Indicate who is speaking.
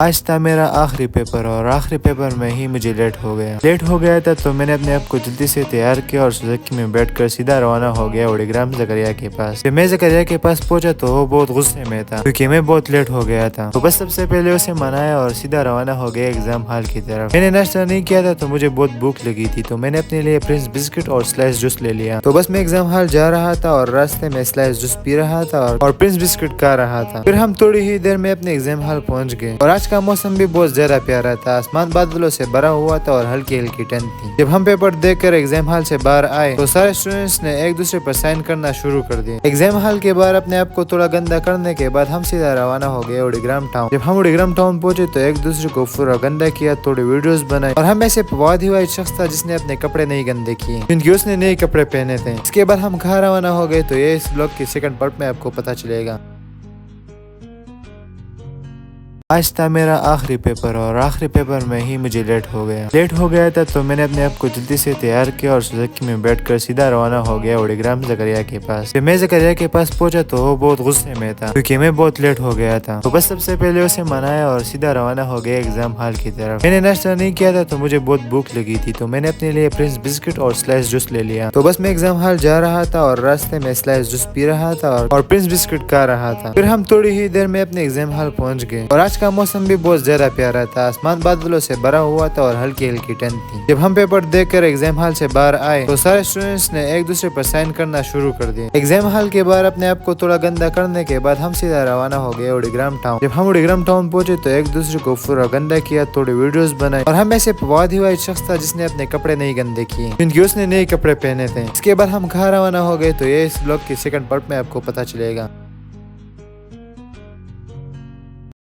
Speaker 1: आज था मेरा आखिरी पेपर और आखिरी पेपर में ही मुझे लेट हो गया था। तो मैंने अपने आप को जल्दी से तैयार किया और सुजुकी में बैठकर सीधा रवाना हो गया ओडिग्राम जकरिया के पास। जब मैं जकरिया के पास पहुंचा तो वो बहुत गुस्से में था क्योंकि मैं बहुत लेट हो गया था। तो बस सबसे पहले उसे मनाया और सीधा रवाना हो गया एग्जाम हॉल की तरफ। मैंने नाश्ता नहीं किया था तो मुझे बहुत भूख लगी थी, तो मैंने अपने लिए प्रिंस बिस्किट और स्लाइस जूस ले लिया। तो बस मैं एग्जाम हॉल जा रहा था और रास्ते में स्लाइस जूस पी रहा था और प्रिंस बिस्किट खा रहा था। फिर हम थोड़ी ही देर में अपने एग्जाम हॉल पहुंच गए और आज का मौसम भी बहुत ज्यादा प्यारा था। आसमान बादलों से भरा हुआ था और हल्की हल्की ठंड थी। जब हम पेपर देकर एग्जाम हॉल से बाहर आए तो सारे स्टूडेंट्स ने एक दूसरे पर साइन करना शुरू कर दिया। एग्जाम हॉल के बाहर अपने आप को थोड़ा गंदा करने के बाद हम सीधा रवाना हो गए ओडिग्राम टाउन। जब हम ओडिग्राम टाउन पहुंचे तो एक दूसरे को पूरा गंदा किया, थोड़े वीडियोस बनाए और हम ऐसे बहुत ही वाइट शख्स था जिसने अपने कपड़े नहीं गंदे किए क्योंकि उसने नए कपड़े पहने थे। इसके बाद हम घर रवाना हो गए। तो ये इस ब्लॉग की सेकंड पार्ट में आपको पता चलेगा। आज था मेरा आखिरी पेपर और आखिरी पेपर में ही मुझे लेट हो गया था। तो मैंने अपने आप को जल्दी से तैयार किया और सुजुकी में बैठकर सीधा रवाना हो गया ओडिग्राम जकरिया के पास। जब मैं जकरिया के पास पहुंचा तो वो बहुत गुस्से में था क्योंकि मैं बहुत लेट हो गया था। तो बस सबसे पहले उसे मनाया और सीधा रवाना हो गया एग्जाम हॉल की तरफ। मैंने नाश्ता नहीं किया था तो मुझे बहुत भूख लगी थी, तो मैंने अपने लिए प्रिंस बिस्किट और स्लाइस जूस ले लिया। तो बस मैं एग्जाम हॉल जा रहा था और रास्ते में स्लाइस जूस पी रहा था और प्रिंस बिस्किट खा रहा था। फिर हम थोड़ी ही देर में अपने एग्जाम हॉल पहुंच गए और आज का मौसम भी बहुत ज्यादा प्यारा था। आसमान बादलों से भरा हुआ था और हल्की हल्की ठंड थी। जब हम पेपर देकर एग्जाम हॉल से बाहर आए तो सारे स्टूडेंट्स ने एक दूसरे पर साइन करना शुरू कर दिया। एग्जाम हॉल के बाहर अपने आप को थोड़ा गंदा करने के बाद हम सीधा रवाना हो गए ओडिग्राम टाउन। जब हम ओडिग्राम टाउन पहुंचे तो एक दूसरे को पूरा गंदा किया, थोड़े वीडियोस बनाए और हम ऐसे बहुत ही वाइट शख्स था जिसने अपने कपड़े नहीं गंदे किए क्योंकि उसने नए कपड़े पहने थे। इसके बाद हम घर रवाना हो गए। तो ये इस ब्लॉग की सेकंड पार्ट में आपको पता चलेगा।